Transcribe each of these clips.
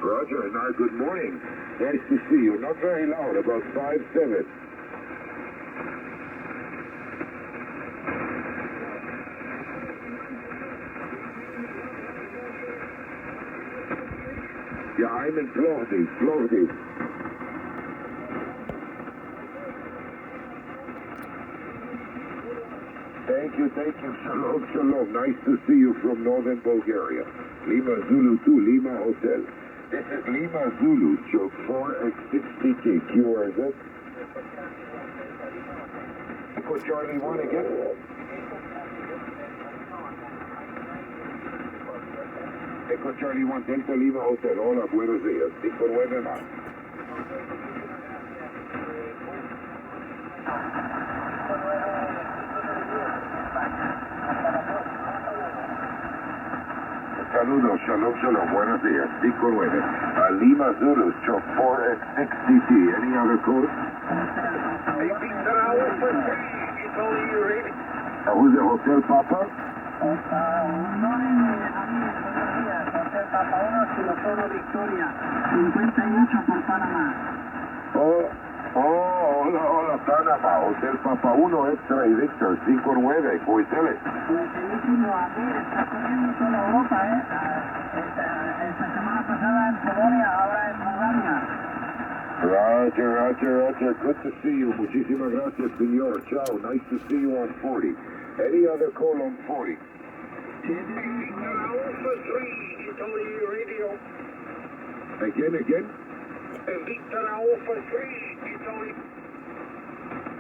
Roger, now good morning. Nice to see you. Not very loud, about 5'7". Yeah, I'm in Plovdiv. Thank you. Shalom. Nice to see you from northern Bulgaria. Lima Zulu 2, Lima Hotel. This is Lima Zulu, choke 4X6PT, QRZ. Echo Charlie 1 again. Echo Charlie 1, Delta Lima Hotel. Hola, buenos días. 59 más. Saludos, shalom, buenos días. 59. Lima Zulu, choke 4X6PT. Any other code? Who's the Hotel Papa? Hola, Panamá, Hotel Papa 1, Extra y Victor, 59, Coitele. Buenísimo, Amir, está corriendo toda Europa, esta semana pasada en Polonia, ahora en Bulgaria. Roger, good to see you. Muchísimas gracias, señor. Ciao, nice to see you on 40. Any other call on 40? Alpha 3, Italy radio. Again? Victor Alpha 3, Italy.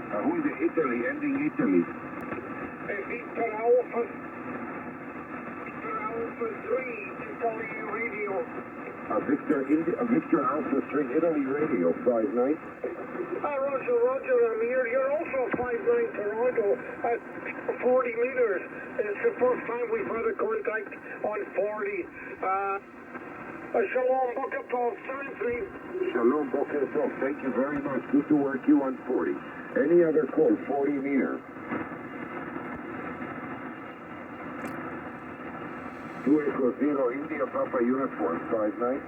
Who is the Italy, ending Italy? Victor Alpha 3, Italy radio. Victor Alpha 3, Italy radio, 59. Roger, Amir. You're also 59 Toronto at 40 meters. It's the first time we've had a contact on 40. Shalom, Boker Tov, 73. Shalom, Boker Tov. Thank you very much. Good to work you on 40. Any other call, 40 meters. 2 Echo 0, India Papa Uniform, 59.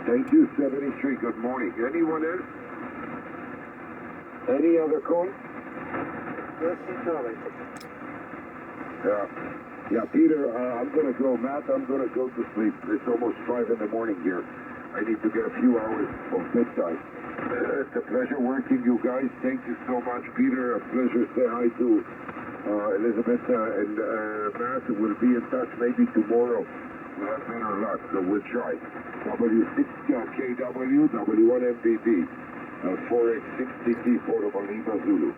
Thank you, 73. Good morning. Anyone else? Any other call? Yes, Italy. Yeah, Peter, I'm going to go. Matt, I'm going to go to sleep. It's almost 5 in the morning here. I need to get a few hours of bedtime. It's a pleasure working you guys. Thank you so much, Peter. A pleasure. Say hi to Elizabeth and Matt. We'll be in touch maybe tomorrow. We'll have better luck, so we'll try. W6KW, W1MBB, 4X6TT, Portable Lima Zulu.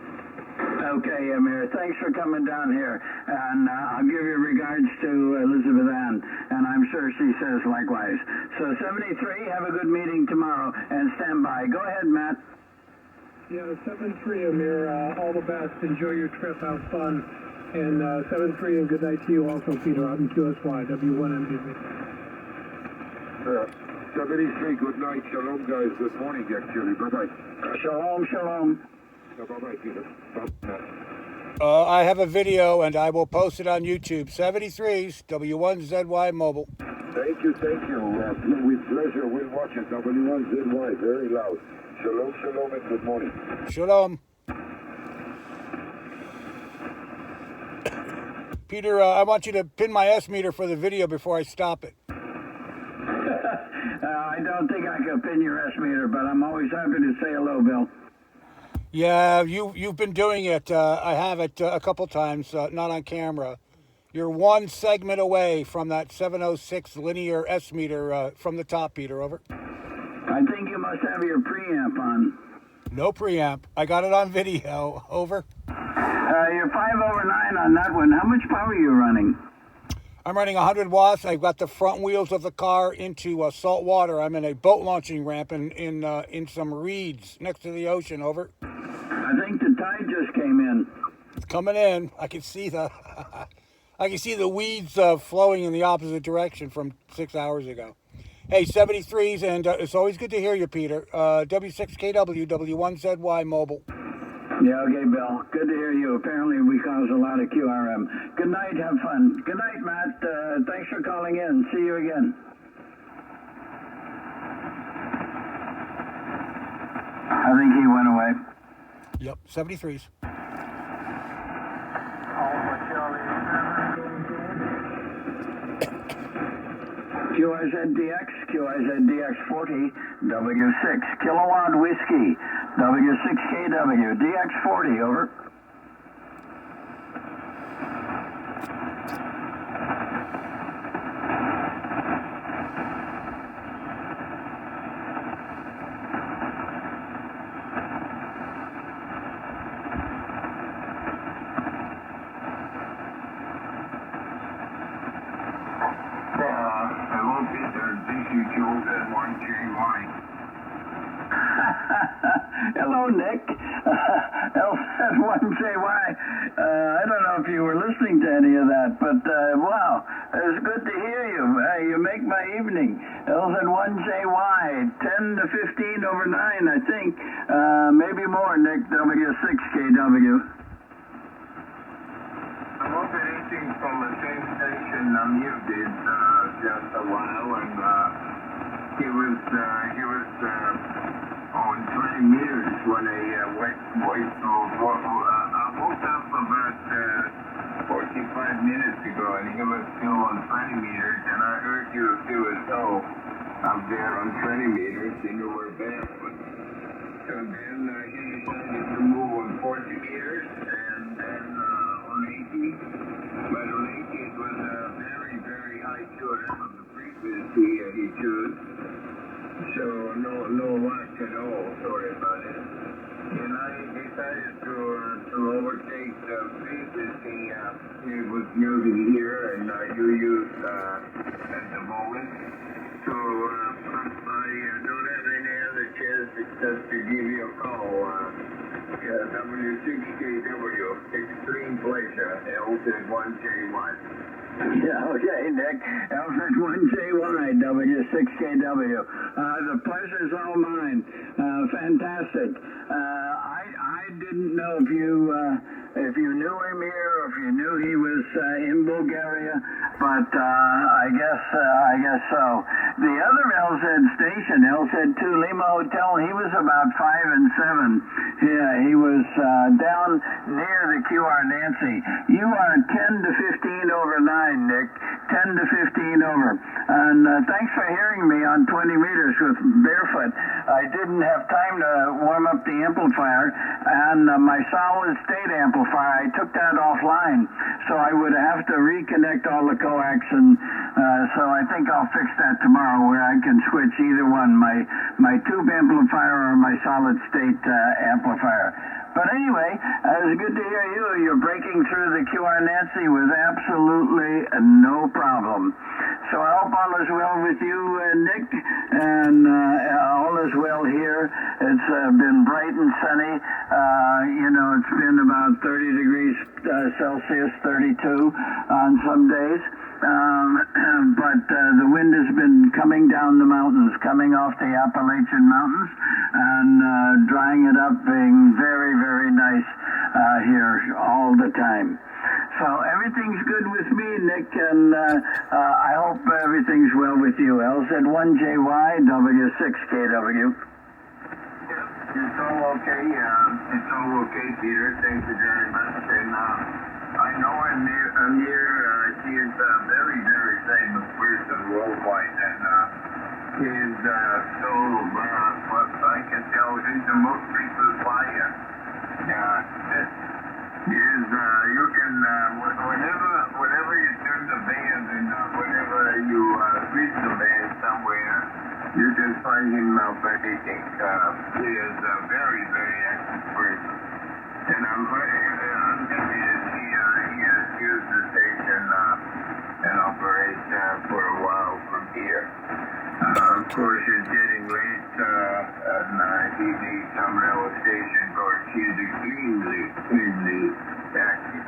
Okay, Amir, thanks for coming down here. And I'll give your regards to Elizabeth Ann, and I'm sure she says likewise. So 73, have a good meeting tomorrow, and stand by. Go ahead, Matt. Yeah, 7-3, Amir. All the best. Enjoy your trip. Have fun. And 7-3, and good night to you also, Peter, out in QSY, W1MDB. 73, good night. Shalom, guys. Good morning, actually. Bye-bye. Shalom. Bye-bye, Peter. Bye-bye. I have a video, and I will post it on YouTube. 73's W1ZY Mobile. Thank you. With pleasure, we'll watch it. W1ZY, very loud. Shalom, and good morning. Shalom. Peter, I want you to pin my S-meter for the video before I stop it. I don't think I can pin your S-meter, but I'm always happy to say hello, Bill. Yeah, you've been doing it. I have it a couple times, not on camera. You're one segment away from that 706 linear S-meter from the top, Peter, over. I think you must have your preamp on. No preamp. I got it on video, over. You're 5/9 on that one. How much power are you running? I'm running 100 watts. I've got the front wheels of the car into salt water. I'm in a boat launching ramp in some reeds next to the ocean, over. I think the tide just came in. It's coming in. I can see the weeds flowing in the opposite direction from 6 hours ago. Hey, 73s, and it's always good to hear you, Peter. W6KW, W1ZY Mobile. Yeah, okay, Bill. Good to hear you. Apparently we cause a lot of QRM. Good night. Have fun. Good night, Matt. Thanks for calling in. See you again. I think he went away. Yep, 73s. QIZDX, QIZDX40, W6 kilowatt whiskey, W6KW, DX40, over. Hello, Nick. LZ1JY. I don't know if you were listening to any of that, but wow, it's good to hear you. You make my evening. LZ1JY, 10 to 15 over 9, I think. Maybe more, Nick, W6KW. I'm operating from the same station Amir did just a while, and he was on 20 meters when I went woke up about 45 minutes ago, and he was still on 20 meters, and I heard you as though up there on 20 meters, and you were barefoot. So then he decided to move on 40 meters, and then on 80, but on 80 it was a very, very high QRM of the frequency he chose. So no luck at all, sorry about it. And I decided to overtake the frequency he was using here, and you used at the moment. So I don't have any other chance except to give you a call. W6KW, extreme pleasure, LZ1JY. Yeah, okay, Nick. LZ1JY, W6KW. The pleasure's all mine. Fantastic. I didn't know if you knew him here or if you knew he was in Bulgaria, but I guess so. The other LZ station, LZ2 Lima Hotel, he was about 5 and 7. Yeah, he was down near the QR Nancy. You are 10 to 15 over 9, Nick. 10 to 15 over. And thanks for hearing me on 20 meters with barefoot. I didn't have time to warm up the amplifier, and my solid state amplifier, I took that offline, so I would have to reconnect all the coax, and so I think I'll fix that tomorrow, where I can switch either one, my tube amplifier or my solid state amplifier. But anyway, it was good to hear you. You're breaking through the QR Nancy with absolutely no problem. So I hope all is well with you, Nick, and all is well here. It's been bright and sunny. It's been about 30 degrees Celsius, 32 on some days. But the wind has been coming down the mountains, coming off the Appalachian Mountains, and drying it up, being very, very nice here all the time. So everything's good with me, Nick, and I hope everything's well with you. LZ1JY, W6KW. It's all okay. It's all okay, Peter. Thank you very much. And I know Amir, he is a very, very famous person worldwide, and he is so, what I can tell, he's the most frequent flyer. You can, whenever you turn the band and whenever you switch the band somewhere, you can find him operating. He is a very, very active person. And I'm happy that he has used the station and operate for a while from here. Of course, it's getting late, and he needs some relaxation. Of course, he's extremely active.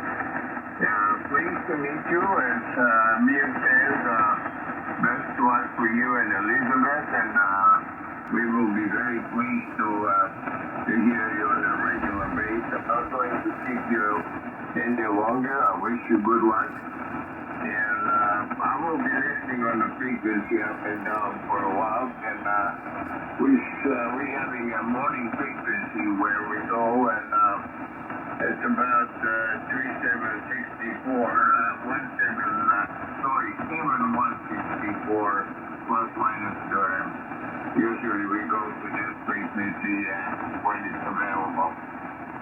Pleased to meet you, as Amir says, best luck for you and Elizabeth, and we will be very pleased to hear you on a regular basis. not going to keep you any longer. I wish you good luck. And I will be listening on the frequency up and down for a while. And we're having a morning frequency where we go, and it's about 3764, 7164 plus minus term. Usually we go to that frequency when it's available.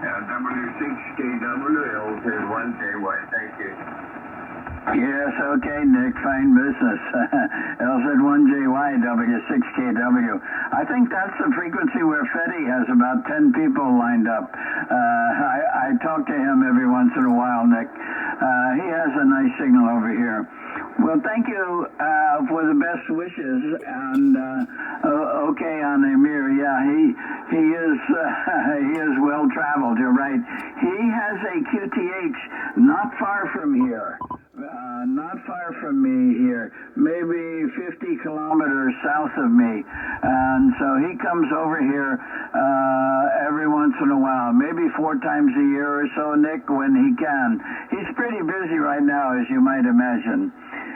W6KW, LZ 1JY. Thank you. Yes, okay, Nick, fine business. LZ1JY, W6KW. I think that's the frequency where Fetty has about 10 people lined up. I talk to him every once in a while, Nick. He has a nice signal over here. Well, thank you for the best wishes, and okay on Amir. Yeah, he is well traveled. You're right. He has a QTH not far from here. Not far from me here, maybe 50 kilometers south of me, and so he comes over here every once in a while, maybe 4 times a year or so, Nick, when he can. He's pretty busy right now, as you might imagine.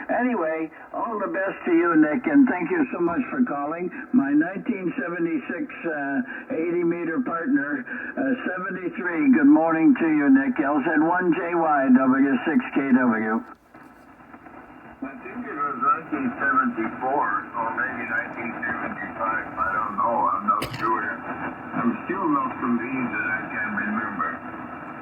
Anyway, all the best to you, Nick, and thank you so much for calling. My 1976 80-meter partner, 73. Good morning to you, Nick. LZ1JY, W6KW. I think it was 1974, or maybe 1975. I don't know. I'm not sure. I'm still not convinced that I can remember.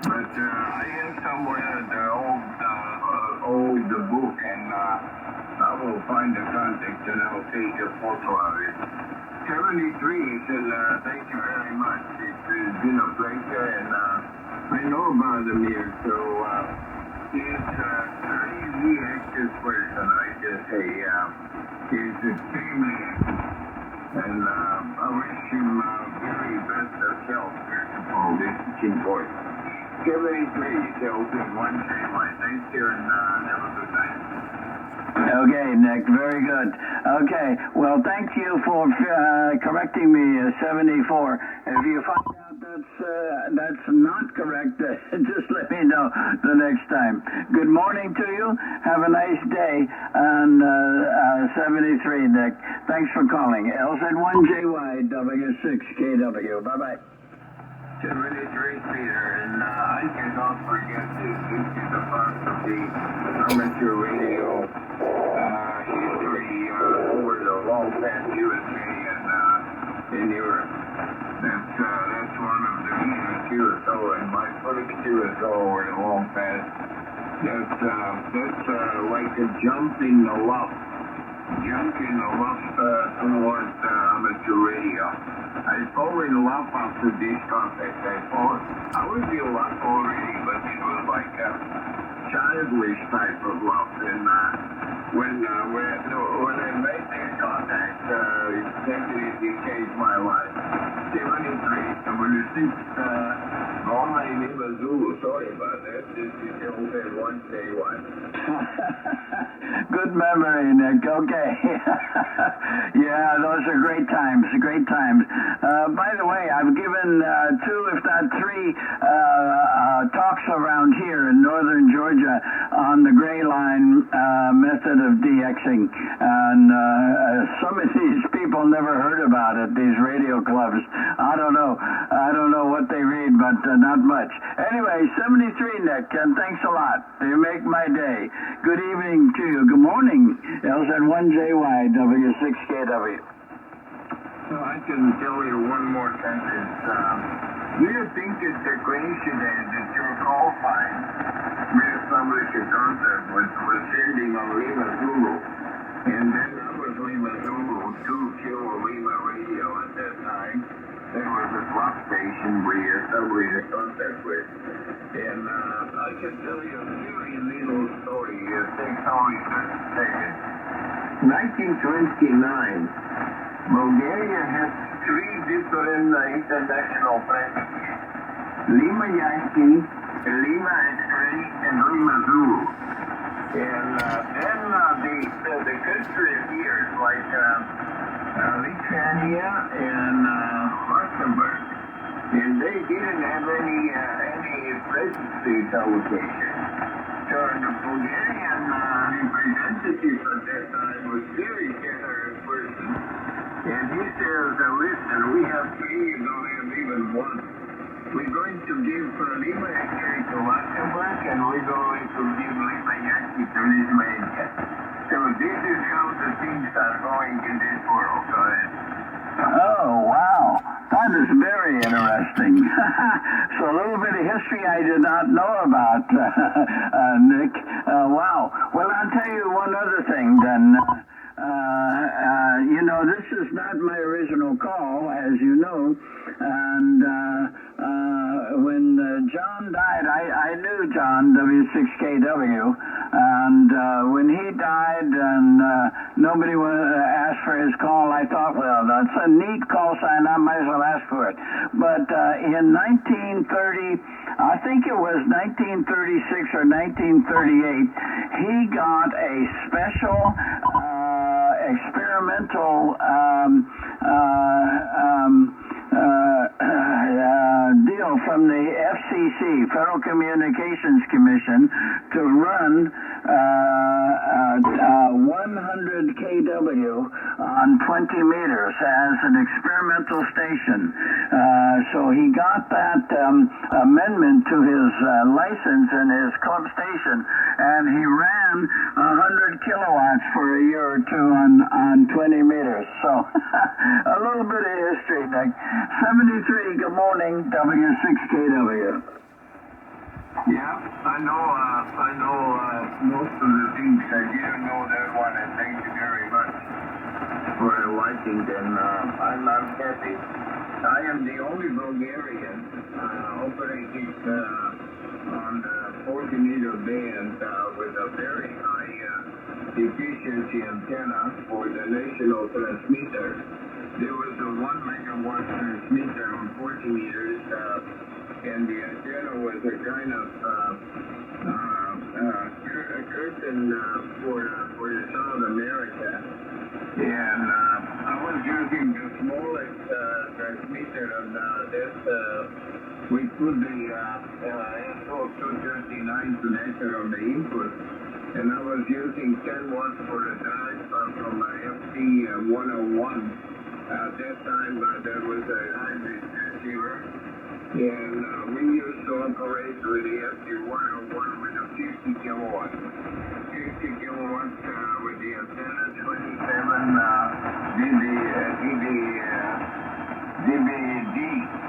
But I have somewhere the old book, and I will find the contact and I'll take a photo of it. 73, he said, thank you very much. It's been a pleasure, and I know about Amir, so he's a crazy active person, I just say. He's extremely active, and I wish him very best of health, first of all, this is important. 73, tells him one day, my thanks here, and have a good night. Okay, Nick, very good. Okay, well, thank you for correcting me, 74. If you find out that's not correct, just let me know the next time. Good morning to you. Have a nice day. And 73, Nick. Thanks for calling. LZ1JY, W6KW. Bye-bye. 73, Peter, and I cannot forget this. This is a part of the amateur radio history over the long past USA and in Europe. That's one of the reasons QSO, and my first QSO over the long past. That's like a jump in the loft. Towards amateur radio. I fall in love after this contact. I was in love already, but it was like a childish type of love. And when I made this contact, it definitely changed my life. 73, W6, my name is Zulu. Sorry about that. This is LZ1JY. Good memory, Nick. Okay. Yeah, those are great times. By the way, I've given 2, if not 3, talks around here in northern Georgia on the gray line method of DXing. And some of these people never heard about it, these radio clubs. I don't know what they read, but not much. Anyway, 73, Nick, and thanks a lot. You make my day. Good evening to you. Good morning, LZ1JY, W6KW. So I can tell you one more sentence. Do you think it's a coincidence that your call sign with public concert was sending on Lima Zulu, and then I was Lima Zulu, 2 Kilo Lima radio at that time. There was a swap station where you established a contact with. And I can tell you a very little story. It takes only 30 seconds. 1929, Bulgaria has 3 different international frequencies. Lima Yankee, Lima X-ray, and Lima Zulu. And then the country appears like Lithuania and Luxembourg. And they didn't have any presidency allocation. So the Bulgarian representative at that time was very generous person. And he says, listen, we have three, you don't have even one. We're going to give Lima X-ray to Luxembourg, and we're going to give Lima Yankee to Lithuania. So this is how the things are going in this world. Go ahead. Oh, wow. That is very interesting. So a little bit of history I did not know about, Nick. Wow. Well, I'll tell you one other thing then. You know, this is not my original call, as you know. And when John died, I knew John, W6KW. And when he died and nobody asked for his call, I thought, well, that's a neat call sign. I might as well ask for it. But in 1930, I think it was 1936 or 1938, he got a special experimental deal from the FCC, Federal Communications Commission, to run 100 kW on 20 meters as an experimental station. So he got that amendment to his license in his club station, and he ran 100 kilowatts for a year or two on 20 meters. So a little bit of history, Nick. 73, good morning, W6KW. Yeah, I know most of the things. I didn't know that one, and thank you very much for liking them. I'm happy. I am the only Bulgarian operating on the 40-meter band with a very high efficiency antenna for the national transmitter. There was a 1 megawatt transmitter on 40 meters, and the antenna was a kind of curtain for the South America. And I was using the smallest transmitter on this. We put the SO239 connector on the input, and I was using 10 watts for the drive from FT101. At that time, there was a hybrid receiver, and we used to operate with the FT101 with a 50 kilowatts. 50 kilowatts with the antenna, 27 DBD,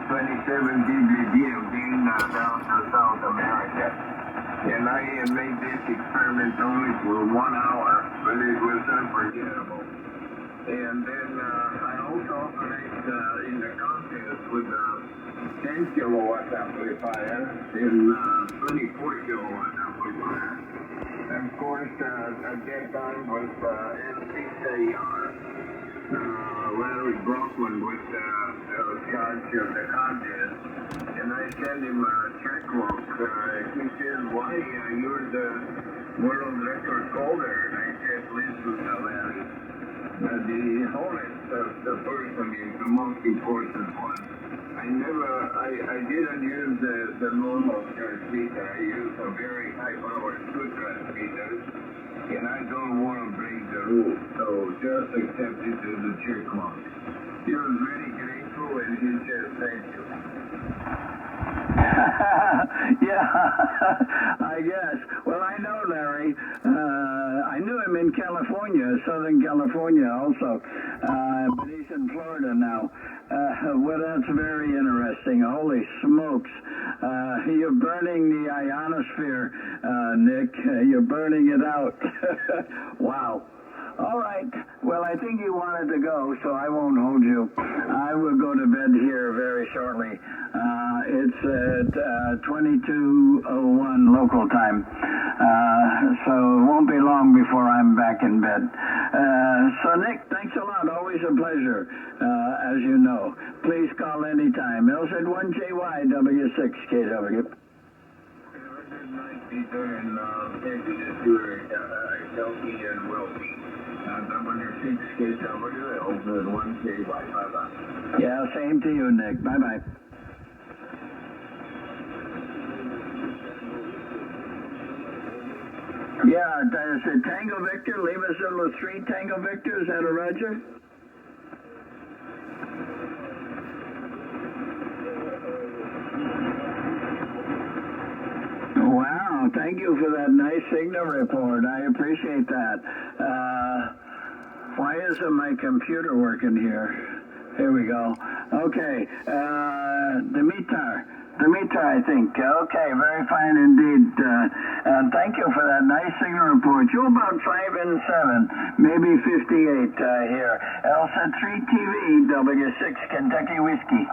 27 DBD of being down to South America. And I made this experiment only for 1 hour, but it was unforgettable. And then I also operate in the contest with a 10 kilowatt amplifier and 24 kilowatt amplifier. And of course, at that time was SPCR. Larry Brockman was charge of the contest. And I sent him a checkbook. He said, why you're the world record holder? And I said, listen, Larry. The honest of the person is the most important one. I didn't use the normal transmitter. I used a very high power 2 transmitters, and I don't want to break the rules, so just accept it as a check mark. He was very grateful, and he said thank you. Yeah, I guess. Well, I know Larry. I knew him in California, Southern California also, but he's in Florida now. Well, that's very interesting. Holy smokes. You're burning the ionosphere, Nick. You're burning it out. Wow. All right. Well, I think you wanted to go, so I won't hold you. I will go to bed here very shortly. It's at 22:01 local time, so it won't be long before I'm back in bed. So, Nick, thanks a lot. Always a pleasure, as you know. Please call anytime. LZ1JY W6KW. Good night, Peter, and thank you that you are healthy and wealthy. W6KW, LZ1JY. Bye-bye. Yeah, same to you, Nick. Bye-bye. Yeah, is it Tango Victor, Lima Zulu 3 Tango Victor, is that a Roger? Wow, thank you for that nice signal report. I appreciate that. Why isn't my computer working here? Here we go. Okay, Dimitar, I think. Okay, very fine indeed. And thank you for that nice signal report. You're about 5 and 7, maybe 58 here. Elsa 3 TV, W6 Kentucky Whiskey.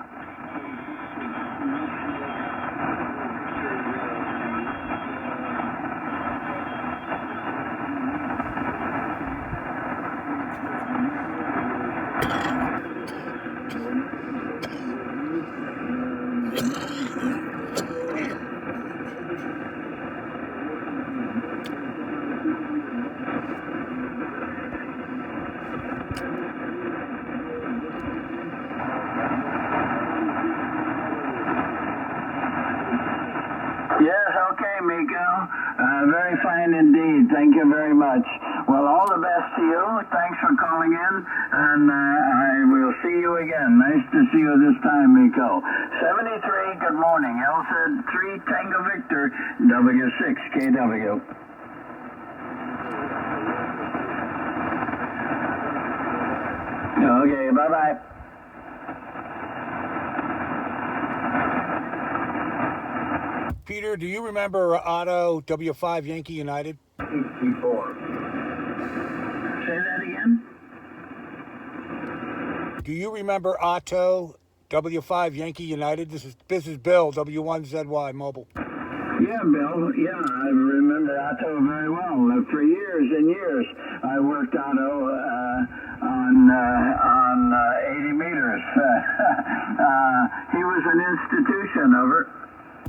Yes, okay, Miko. Very fine indeed. Thank you very much. Well, all the best to you. Thanks for calling in, and I will see you again. Nice to see you this time, Miko. 73, good morning. Elsa 3 Tango Victor, W6KW. Okay, bye-bye. Peter, do you remember Otto W5 Yankee United? 64. Say that again? Do you remember Otto W5 Yankee United? This is Bill, W1ZY Mobile. Yeah, Bill. Yeah, I remember Otto very well. For years and years, I worked Otto on 80 meters. He was an institution, over.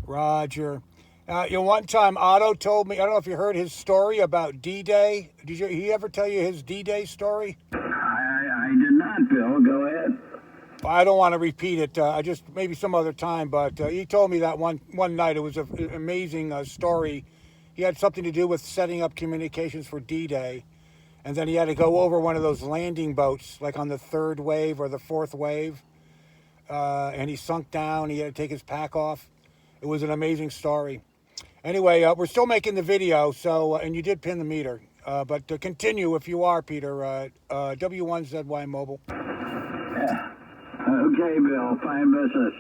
Roger. One time Otto told me, I don't know if you heard his story about D-Day. Did he ever tell you his D-Day story? I did not, Bill. Go ahead. I don't want to repeat it. I just maybe some other time, but he told me that one night. It was an amazing story. He had something to do with setting up communications for D-Day, and then he had to go over one of those landing boats, like on the 3rd wave or the 4th wave, and he sunk down. He had to take his pack off. It was an amazing story. Anyway, we're still making the video, so and you did pin the meter. But continue if you are, Peter. W1ZY Mobile. Yeah. Okay, Bill. Fine business.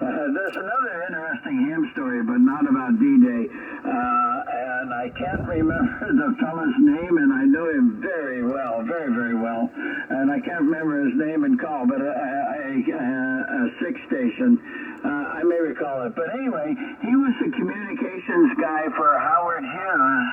There's another interesting ham story, but not about D-Day. And I can't remember the fellow's name, and I know him very well, very, very well. And I can't remember his name and call, but a 6 station. I may recall it. But anyway, he was the communications guy for Howard Hughes'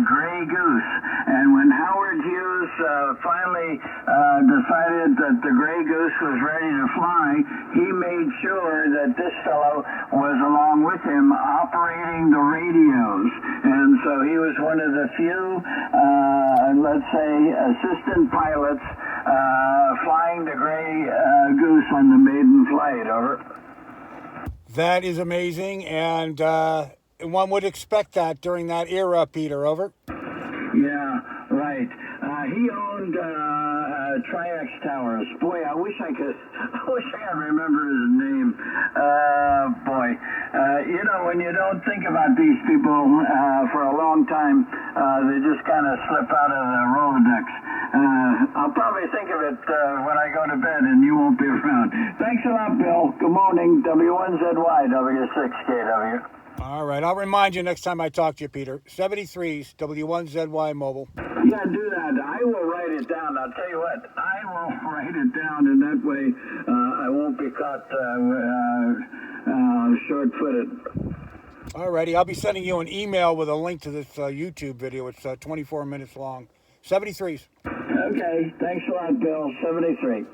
Gray Goose. And when Howard Hughes finally decided that the Gray Goose was ready to fly, he made sure that this fellow was along with him operating the radios. And so he was one of the few, let's say, assistant pilots flying the Gray Goose on the maiden flight, over. That is amazing, and one would expect that during that era, Peter, over. Yeah, right. He owned Triax Towers. Boy, I wish I could remember his name. When you don't think about these people for a long time, they just kind of slip out of the Rolodex. I'll probably think of it when I go to bed, and you won't be around. Thanks a lot, Bill. Good morning, W1ZY, W6KW. All right, I'll remind you next time I talk to you, Peter. 73's W1ZY Mobile. Yeah, do that. I will write it down. I'll tell you what, I will write it down, and that way I won't be caught short-footed. All righty, I'll be sending you an email with a link to this YouTube video. It's 24 minutes long. 73's. Okay, thanks a lot, Bill. 73.